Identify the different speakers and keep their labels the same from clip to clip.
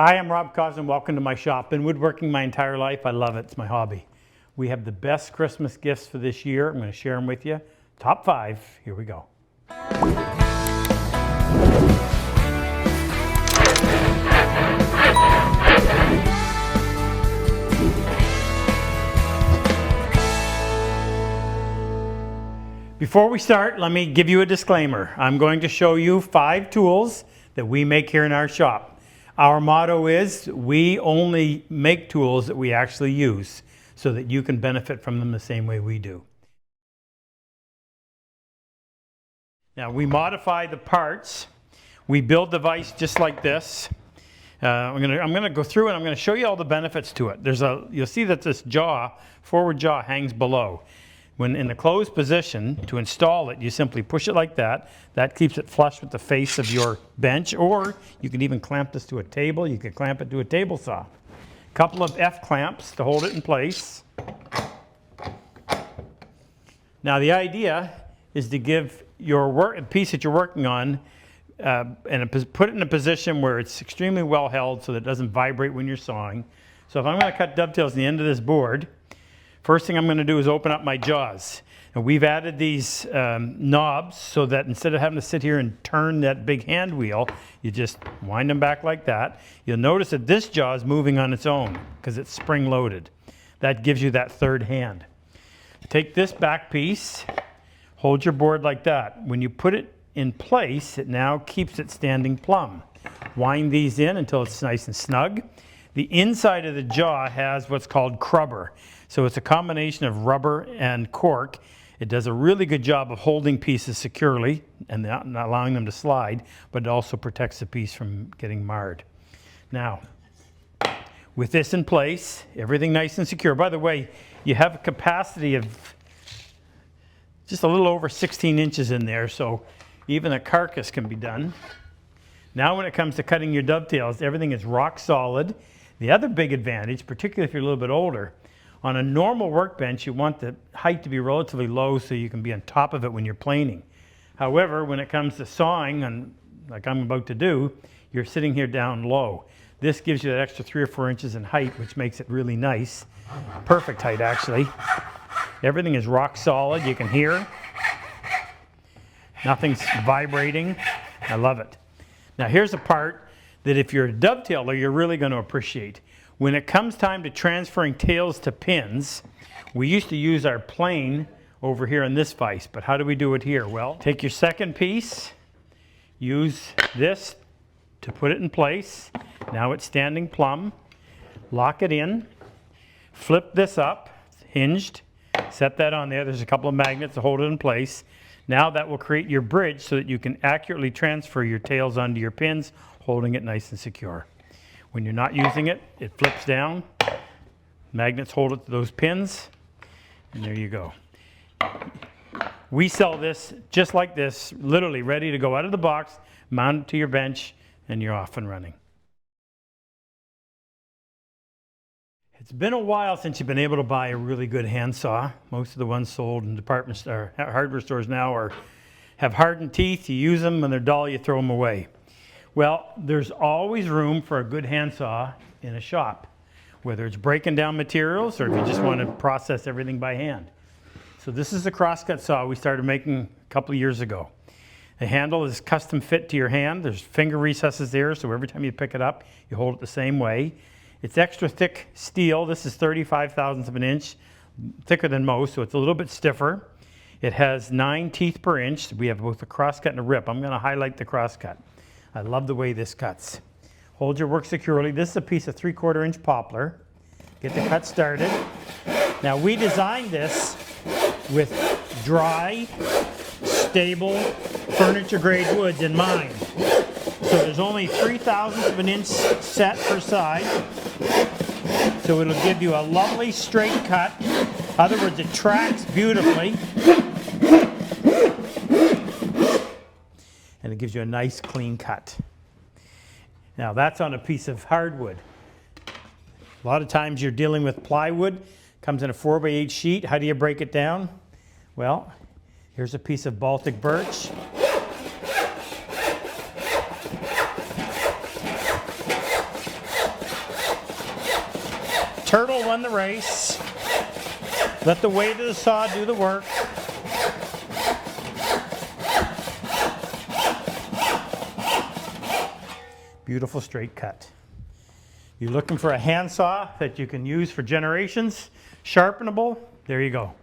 Speaker 1: Hi, I'm Rob Cosman. Welcome to my shop. Been woodworking my entire life. I love it. It's my hobby. We have the best Christmas gifts for this year. I'm going to share them with you. Top 5. Here we go. Before we start, let me give you a disclaimer. I'm going to show you 5 tools that we make here in our shop. Our motto is we only make tools that we actually use so that you can benefit from them the same way we do. Now we modify the parts. We build the vise just like this. I'm gonna go through and I'm gonna show you all the benefits to it. You'll see that this forward jaw hangs below. When in the closed position, to install it, you simply push it like that. That keeps it flush with the face of your bench, or you can even clamp this to a table. You could clamp it to a table saw. A couple of F clamps to hold it in place. Now the idea is to give your piece that you're working on put it in a position where it's extremely well held so that it doesn't vibrate when you're sawing. So if I'm going to cut dovetails in the end of this board, first thing I'm going to do is open up my jaws. And we've added these knobs so that instead of having to sit here and turn that big hand wheel, you just wind them back like that. You'll notice that this jaw is moving on its own because it's spring loaded. That gives you that third hand. Take this back piece, hold your board like that. When you put it in place, it now keeps it standing plumb. Wind these in until it's nice and snug. The inside of the jaw has what's called crubber. So it's a combination of rubber and cork. It does a really good job of holding pieces securely and not allowing them to slide, but it also protects the piece from getting marred. Now, with this in place, everything nice and secure. By the way, you have a capacity of just a little over 16 inches in there, so even a carcass can be done. Now when it comes to cutting your dovetails, everything is rock solid. The other big advantage, particularly if you're a little bit older, on a normal workbench, you want the height to be relatively low so you can be on top of it when you're planing. However, when it comes to sawing, and like I'm about to do, you're sitting here down low. This gives you that extra 3 or 4 inches in height, which makes it really nice. Perfect height, actually. Everything is rock solid. You can hear. Nothing's vibrating. I love it. Now here's a part that if you're a dovetailer, you're really going to appreciate. When it comes time to transferring tails to pins, we used to use our plane over here in this vise, but how do we do it here? Well, take your second piece, use this to put it in place. Now it's standing plumb. Lock it in, flip this up, it's hinged, set that on there. There's a couple of magnets to hold it in place. Now that will create your bridge so that you can accurately transfer your tails onto your pins, holding it nice and secure. When you're not using it, it flips down. Magnets hold it to those pins, and there you go. We sell this just like this, literally ready to go out of the box, mount it to your bench, and you're off and running. It's been a while since you've been able to buy a really good handsaw. Most of the ones sold in hardware stores now have hardened teeth. You use them, when they're dull, you throw them away. Well, there's always room for a good handsaw in a shop, whether it's breaking down materials or if you just want to process everything by hand. So this is a crosscut saw we started making a couple of years ago. The handle is custom fit to your hand. There's finger recesses there, so every time you pick it up, you hold it the same way. It's extra thick steel. This is 35 thousandths of an inch, thicker than most, so it's a little bit stiffer. It has 9 teeth per inch. We have both a crosscut and a rip. I'm going to highlight the crosscut. I love the way this cuts. Hold your work securely. This is a piece of 3/4 inch poplar. Get the cut started. Now we designed this with dry, stable, furniture grade woods in mind. So there's only 3 thousandths of an inch set per side. So it'll give you a lovely straight cut. In other words, it tracks beautifully. And it gives you a nice clean cut. Now that's on a piece of hardwood. A lot of times you're dealing with plywood. Comes in a 4x8 sheet. How do you break it down? Well, here's a piece of Baltic birch. turtle won the race. Let the weight of the saw do the work. Beautiful straight cut. You're looking for a handsaw that you can use for generations, sharpenable, there you go.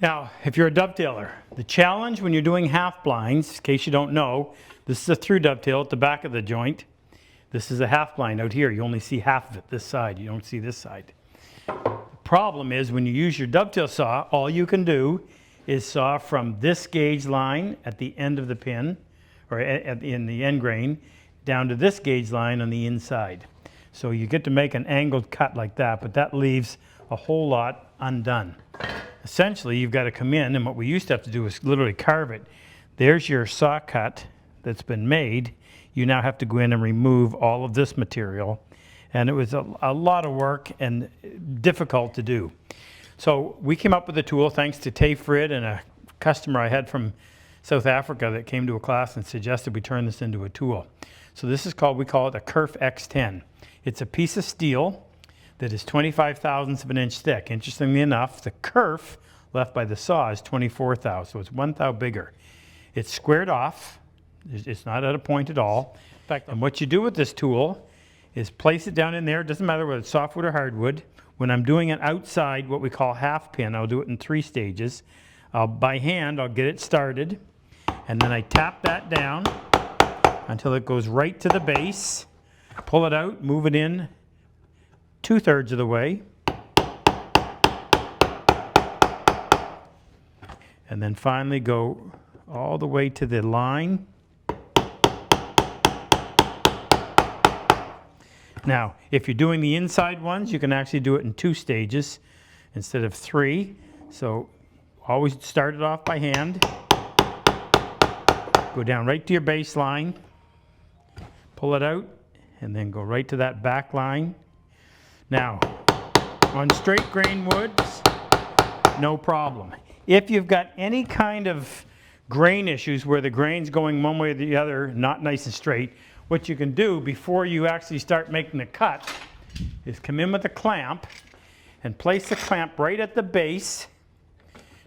Speaker 1: Now, if you're a dovetailer, the challenge when you're doing half blinds, in case you don't know, this is a through dovetail at the back of the joint. This is a half blind out here. You only see half of it, this side. You don't see this side. The problem is when you use your dovetail saw, all you can do is saw from this gauge line at the end of the pin, or in the end grain, down to this gauge line on the inside. So you get to make an angled cut like that, but that leaves a whole lot undone. Essentially, you've got to come in, and what we used to have to do is literally carve it. There's your saw cut that's been made. You now have to go in and remove all of this material. And it was a lot of work and difficult to do. So we came up with a tool thanks to Tay Frid and a customer I had from South Africa that came to a class and suggested we turn this into a tool. So this is called, we call it a Kerf X10. It's a piece of steel that is 25 thousandths of an inch thick. Interestingly enough, the kerf left by the saw is 24 thou, so it's 1 thou bigger. It's squared off. It's not at a point at all. In fact, and what you do with this tool is place it down in there. It doesn't matter whether it's softwood or hardwood. When I'm doing an outside, what we call half pin, I'll do it in 3 stages. By hand, I'll get it started, and then I tap that down until it goes right to the base. Pull it out, move it in 2/3 of the way. And then finally go all the way to the line. Now, if you're doing the inside ones, you can actually do it in 2 stages instead of 3. So always start it off by hand. Go down right to your baseline. Pull it out and then go right to that back line. Now, on straight grain woods, no problem. If you've got any kind of grain issues where the grain's going one way or the other, not nice and straight, what you can do before you actually start making the cut is come in with a clamp and place the clamp right at the base.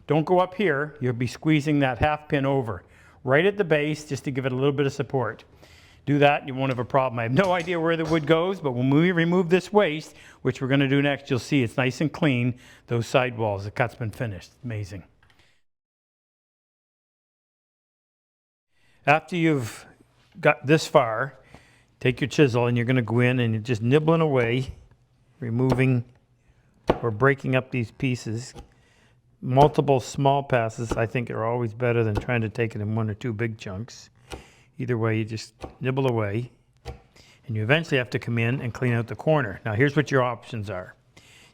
Speaker 1: Don't go up here, you'll be squeezing that half pin over. Right at the base, just to give it a little bit of support. Do that and you won't have a problem. I have no idea where the wood goes, but when we remove this waste, which we're going to do next, you'll see it's nice and clean, those side walls. The cut's been finished. Amazing. After you've got this far, take your chisel and you're going to go in and you're just nibbling away, removing or breaking up these pieces. Multiple small passes, I think, are always better than trying to take it in 1 or 2 big chunks. Either way, you just nibble away, and you eventually have to come in and clean out the corner. Now, here's what your options are.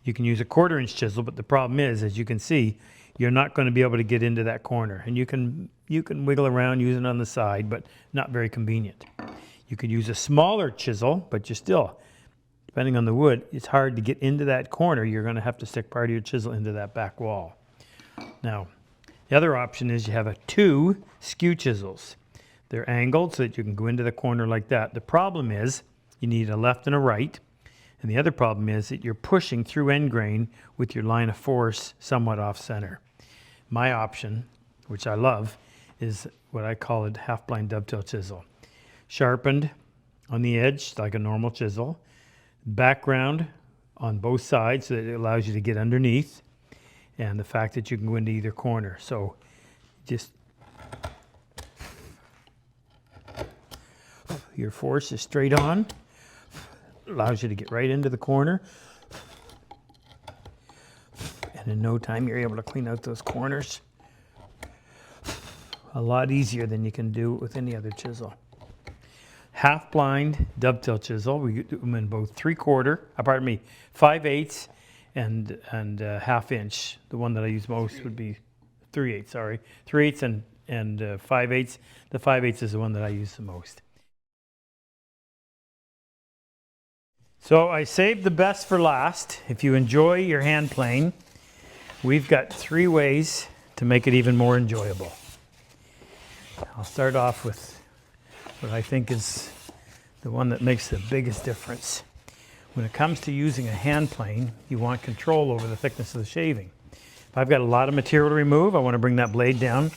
Speaker 1: You can use a 1/4 inch chisel, but the problem is, as you can see, you're not going to be able to get into that corner. And you can wiggle around using it on the side, but not very convenient. You could use a smaller chisel, but you still, depending on the wood, it's hard to get into that corner. You're going to have to stick part of your chisel into that back wall. Now, the other option is you have 2 skew chisels. They're angled so that you can go into the corner like that. The problem is you need a left and a right. And the other problem is that you're pushing through end grain with your line of force somewhat off center. My option, which I love, is what I call a half blind dovetail chisel. Sharpened on the edge like a normal chisel. Background on both sides so that it allows you to get underneath. And the fact that you can go into either corner. So just your force is straight on. Allows you to get right into the corner. And in no time you're able to clean out those corners. A lot easier than you can do with any other chisel. Half blind dovetail chisel. We do them in both 5/8 and 1/2 inch. The one that I use most would be 3/8, sorry. 3/8 and 5/8. The 5/8 is the one that I use the most. So I saved the best for last. If you enjoy your hand plane, we've got 3 ways to make it even more enjoyable. I'll start off with what I think is the one that makes the biggest difference. When it comes to using a hand plane, you want control over the thickness of the shaving. If I've got a lot of material to remove, I want to bring that blade down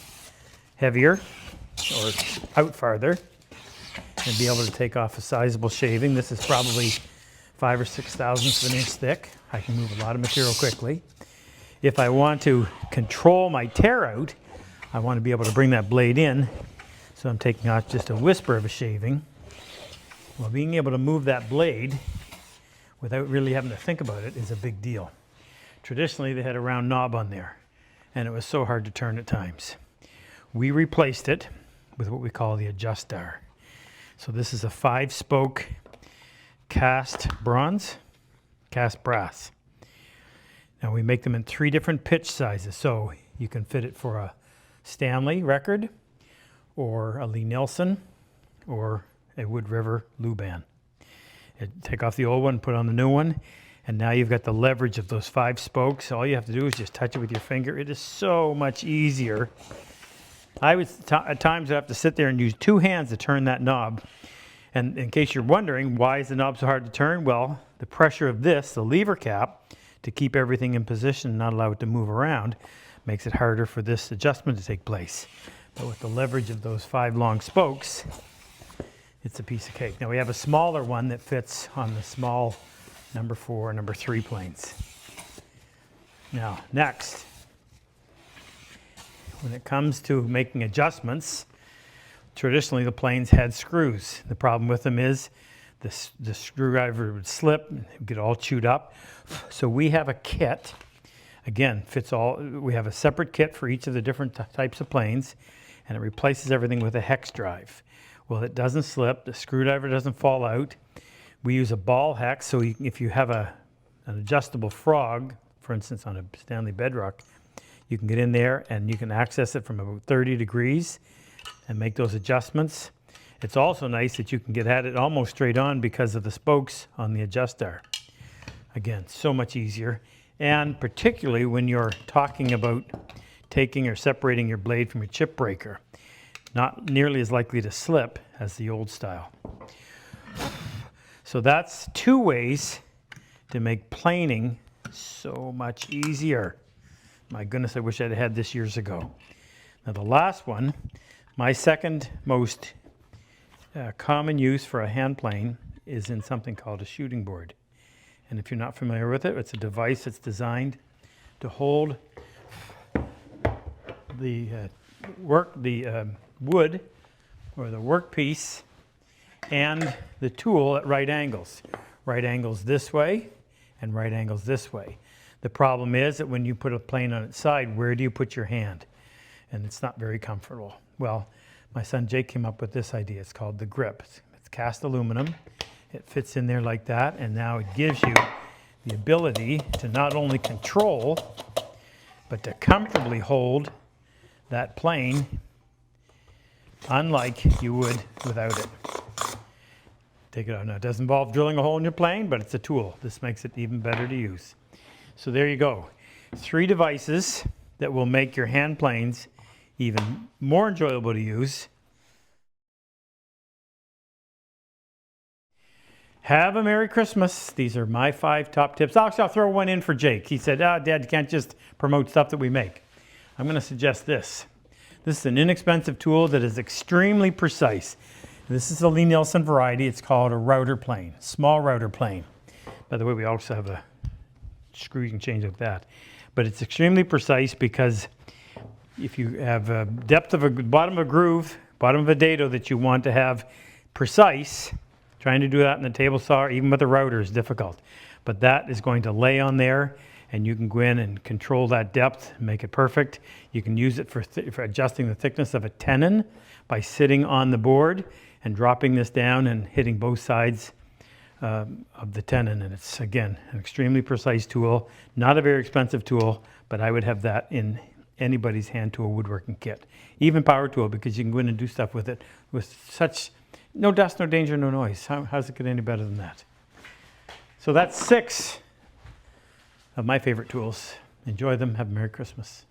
Speaker 1: heavier or out farther and be able to take off a sizable shaving. This is probably 5 or 6 thousandths of an inch thick. I can move a lot of material quickly. If I want to control my tear out, I want to be able to bring that blade in, so I'm taking off just a whisper of a shaving. Well, being able to move that blade without really having to think about it is a big deal. Traditionally, they had a round knob on there, and it was so hard to turn at times. We replaced it with what we call the adjustar. So this is a 5-spoke cast brass. Now we make them in 3 different pitch sizes, so you can fit it for a Stanley record, or a Lee Nielsen, or a Wood River Luban. Take off the old one, put on the new one, and now you've got the leverage of those 5 spokes. All you have to do is just touch it with your finger. It is so much easier. I would at times have to sit there and use 2 hands to turn that knob. And in case you're wondering, why is the knob so hard to turn? Well, the pressure of this, the lever cap, to keep everything in position and not allow it to move around, makes it harder for this adjustment to take place. But with the leverage of those 5 long spokes, it's a piece of cake. Now we have a smaller one that fits on the small number 4, number 3 planes. Now, next, when it comes to making adjustments, traditionally the planes had screws. The problem with them is the screwdriver would slip, get all chewed up. So we have a kit, again, fits all. We have a separate kit for each of the different types of planes, and it replaces everything with a hex drive. Well, it doesn't slip, the screwdriver doesn't fall out. We use a ball hex, so if you have an adjustable frog, for instance on a Stanley Bedrock, you can get in there and you can access it from about 30 degrees and make those adjustments. It's also nice that you can get at it almost straight on because of the spokes on the adjustar. Again, so much easier. And particularly when you're talking about taking or separating your blade from your chip breaker. Not nearly as likely to slip as the old style. So that's 2 ways to make planing so much easier. My goodness, I wish I'd had this years ago. Now the last one, my second most common use for a hand plane is in something called a shooting board. And if you're not familiar with it, it's a device that's designed to hold the wood or the workpiece and the tool at right angles. Right angles this way and right angles this way. The problem is that when you put a plane on its side, where do you put your hand? And it's not very comfortable. Well, my son Jake came up with this idea. It's called the grip. It's cast aluminum. It fits in there like that, and now it gives you the ability to not only control, but to comfortably hold that plane, unlike you would without it. Take it out. Now, it doesn't involve drilling a hole in your plane, but it's a tool. This makes it even better to use. So there you go. 3 devices that will make your hand planes even more enjoyable to use. Have a Merry Christmas. These are my 5 top tips. Actually, I'll throw one in for Jake. He said, Dad, you can't just promote stuff that we make. I'm going to suggest this. This is an inexpensive tool that is extremely precise. This is a Lee Nielsen variety. It's called a router plane, small router plane. By the way, we also have a screw you can change like that. But it's extremely precise because if you have a depth of a bottom of a groove, bottom of a dado that you want to have precise, trying to do that in the table saw, even with a router, is difficult. But that is going to lay on there, and you can go in and control that depth, make it perfect. You can use it for adjusting the thickness of a tenon by sitting on the board and dropping this down and hitting both sides of the tenon. And it's, again, an extremely precise tool. Not a very expensive tool, but I would have that in anybody's hand tool woodworking kit. Even power tool, because you can go in and do stuff with it with such no dust, no danger, no noise. How's it get any better than that? So that's 6 of my favorite tools. Enjoy them. Have a Merry Christmas.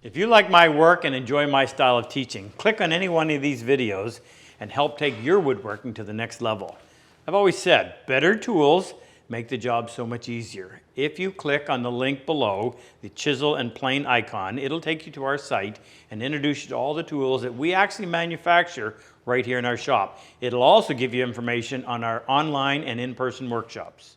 Speaker 1: If you like my work and enjoy my style of teaching, click on any one of these videos and help take your woodworking to the next level. I've always said, better tools make the job so much easier. If you click on the link below, the chisel and plane icon, it'll take you to our site and introduce you to all the tools that we actually manufacture right here in our shop. It'll also give you information on our online and in-person workshops.